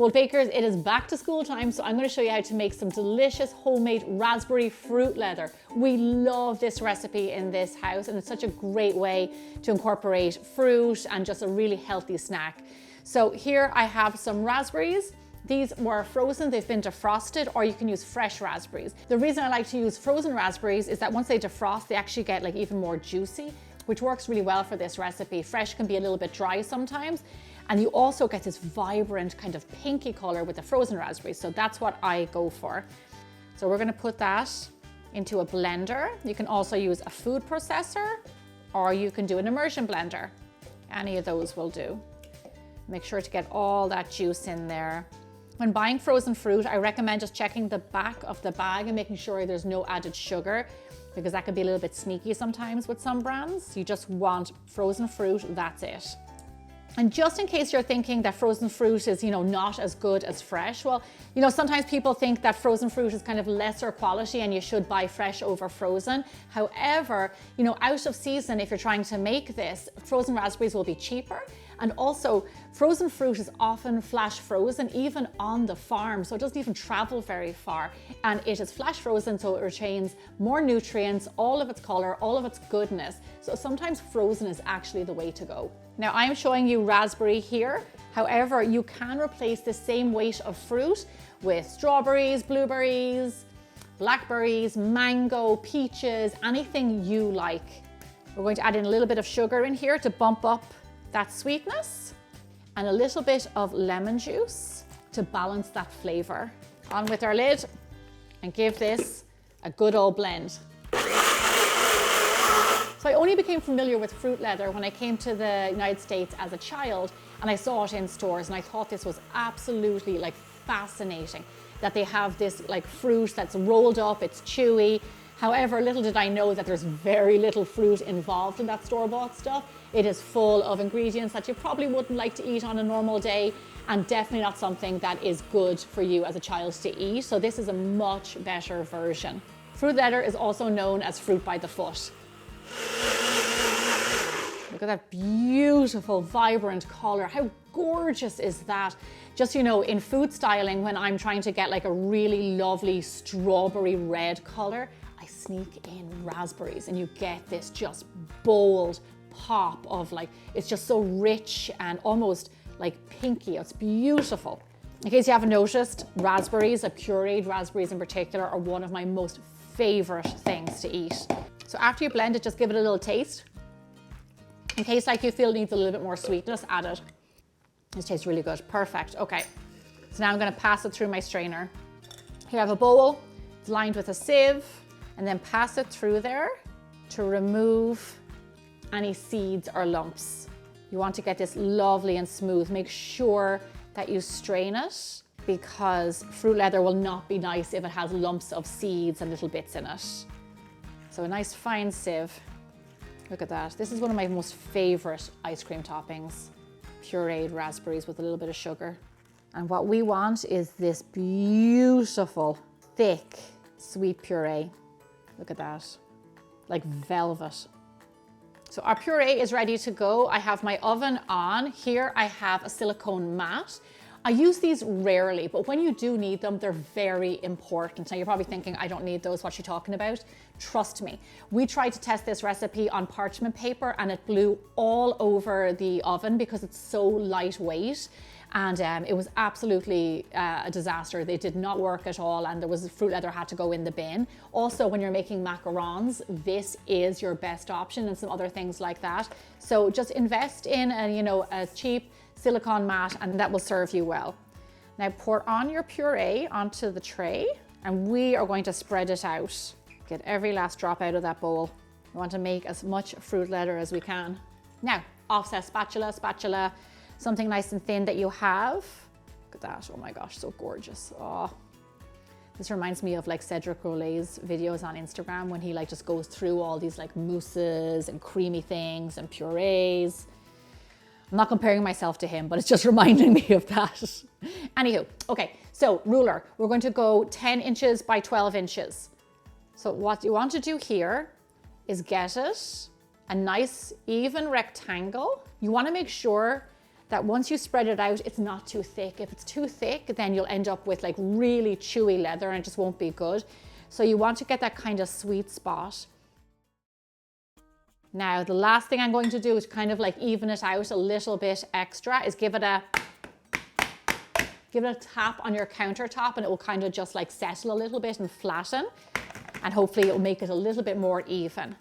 Well, bakers, it is back to school time, so I'm going to show you how to make some delicious homemade raspberry fruit leather. We love this recipe in this house, and it's such a great way to incorporate fruit and just a really healthy snack. So here I have some raspberries. These were frozen, they've been defrosted, or you can use fresh raspberries. The reason I like to use frozen raspberries is that once they defrost, they actually get like even more juicy, which works really well for this recipe. Fresh can be a little bit dry sometimes. And you also get this vibrant kind of pinky color with the frozen raspberries. So that's what I go for. So we're gonna put that into a blender. You can also use a food processor, or you can do an immersion blender. Any of those will do. Make sure to get all that juice in there. When buying frozen fruit, I recommend just checking the back of the bag and making sure there's no added sugar, because that can be a little bit sneaky sometimes with some brands. You just want frozen fruit, that's it. And just in case you're thinking that frozen fruit is, not as good as fresh, well, sometimes people think that frozen fruit is kind of lesser quality and you should buy fresh over frozen. However, out of season, if you're trying to make this, frozen raspberries will be cheaper. And also, frozen fruit is often flash frozen, even on the farm, so it doesn't even travel very far. And it is flash frozen, so it retains more nutrients, all of its color, all of its goodness. So sometimes frozen is actually the way to go. Now I'm showing you raspberry here. However, you can replace the same weight of fruit with strawberries, blueberries, blackberries, mango, peaches, anything you like. We're going to add in a little bit of sugar in here to bump up that sweetness, and a little bit of lemon juice to balance that flavor. On with our lid and give this a good old blend. So I only became familiar with fruit leather when I came to the United States as a child, and I saw it in stores, and I thought this was absolutely fascinating, that they have this fruit that's rolled up, it's chewy. However, little did I know that there's very little fruit involved in that store-bought stuff. It is full of ingredients that you probably wouldn't like to eat on a normal day, and definitely not something that is good for you as a child to eat. So this is a much better version. Fruit leather is also known as fruit by the foot. Look at that beautiful, vibrant color. How gorgeous is that? Just, in food styling, when I'm trying to get a really lovely strawberry red color, I sneak in raspberries and you get this just bold pop of it's just so rich and almost pinky. It's beautiful. In case you haven't noticed, raspberries, pureed raspberries in particular, are one of my most favorite things to eat. So after you blend it, just give it a little taste. In case you feel it needs a little bit more sweetness, add it. This tastes really good. Perfect. Okay. So now I'm going to pass it through my strainer. Here I have a bowl. It's lined with a sieve, and then pass it through there to remove any seeds or lumps. You want to get this lovely and smooth. Make sure that you strain it, because fruit leather will not be nice if it has lumps of seeds and little bits in it. So a nice fine sieve. Look at that. This is one of my most favorite ice cream toppings. Pureed raspberries with a little bit of sugar. And what we want is this beautiful, thick, sweet puree. Look at that, like velvet. So our puree is ready to go. I have my oven on. Here I have a silicone mat. I use these rarely, but when you do need them, they're very important. Now you're probably thinking, I don't need those, what's she talking about? Trust me. We tried to test this recipe on parchment paper and it blew all over the oven because it's so lightweight. And it was absolutely a disaster. They did not work at all, and there was fruit leather had to go in the bin. Also, when you're making macarons, this is your best option, and some other things like that. So just invest in a cheap silicone mat, and that will serve you well. Now pour on your puree onto the tray, and we are going to spread it out. Get every last drop out of that bowl. We want to make as much fruit leather as we can. Now, offset spatula, something nice and thin that you have. Look at that, oh my gosh, so gorgeous. Oh, this reminds me of Cedric Groulet's videos on Instagram when he just goes through all these mousses and creamy things and purees. I'm not comparing myself to him, but it's just reminding me of that. Anywho, okay, so ruler, we're going to go 10 inches by 12 inches. So what you want to do here is get it a nice even rectangle. You want to make sure that once you spread it out, it's not too thick. If it's too thick, then you'll end up with like really chewy leather and it just won't be good. So you want to get that kind of sweet spot. Now, the last thing I'm going to do is kind of like even it out a little bit extra is give it a tap on your countertop and it will kind of just like settle a little bit and flatten. And hopefully it'll make it a little bit more even.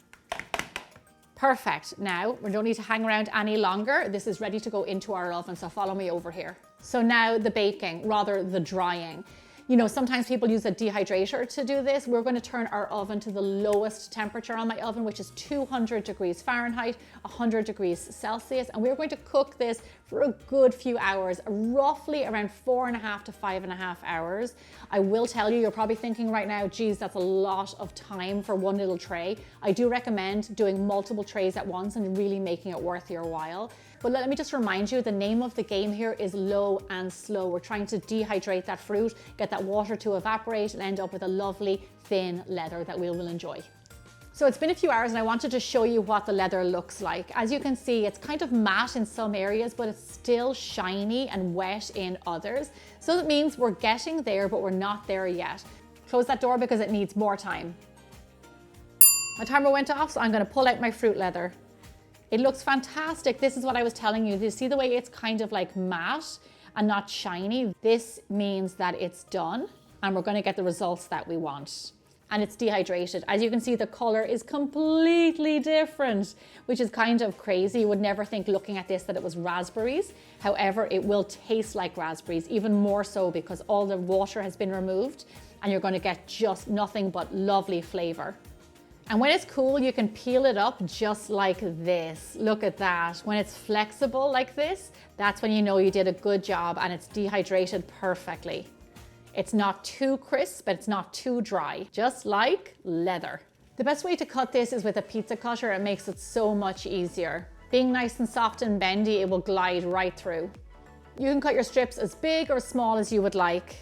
Perfect. Now, we don't need to hang around any longer. This is ready to go into our oven, so follow me over here. So now the baking, rather the drying. You know, sometimes people use a dehydrator to do this. We're going to turn our oven to the lowest temperature on my oven, which is 200 degrees Fahrenheit, 100 degrees Celsius. And we're going to cook this for a good few hours, roughly around 4.5 to 5.5 hours. I will tell you, you're probably thinking right now, geez, that's a lot of time for one little tray. I do recommend doing multiple trays at once and really making it worth your while. But let me just remind you, the name of the game here is low and slow. We're trying to dehydrate that fruit, get that water to evaporate and end up with a lovely thin leather that we will enjoy. So it's been a few hours and I wanted to show you what the leather looks like. As you can see, it's kind of matte in some areas, but it's still shiny and wet in others. So that means we're getting there, but we're not there yet. Close that door because it needs more time. My timer went off, so I'm going to pull out my fruit leather. It looks fantastic. This is what I was telling you. You see the way it's kind of like matte and not shiny? This means that it's done and we're going to get the results that we want. And it's dehydrated. As you can see, the color is completely different, which is kind of crazy. You would never think looking at this that it was raspberries. However, it will taste like raspberries, even more so because all the water has been removed and you're going to get just nothing but lovely flavor. And when it's cool, you can peel it up just like this. Look at that. When it's flexible like this, that's when you know you did a good job and it's dehydrated perfectly. It's not too crisp, but it's not too dry, just like leather. The best way to cut this is with a pizza cutter. It makes it so much easier. Being nice and soft and bendy, it will glide right through. You can cut your strips as big or small as you would like.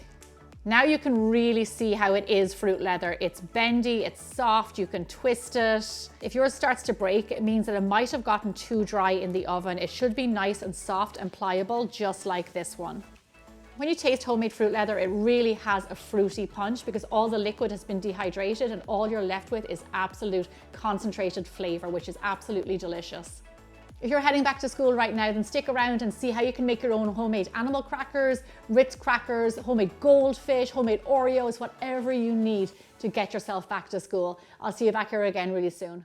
Now you can really see how it is fruit leather. It's bendy, it's soft, you can twist it. If yours starts to break, it means that it might have gotten too dry in the oven. It should be nice and soft and pliable, just like this one. When you taste homemade fruit leather, it really has a fruity punch because all the liquid has been dehydrated and all you're left with is absolute concentrated flavor, which is absolutely delicious. If you're heading back to school right now, then stick around and see how you can make your own homemade animal crackers, Ritz crackers, homemade goldfish, homemade Oreos, whatever you need to get yourself back to school. I'll see you back here again really soon.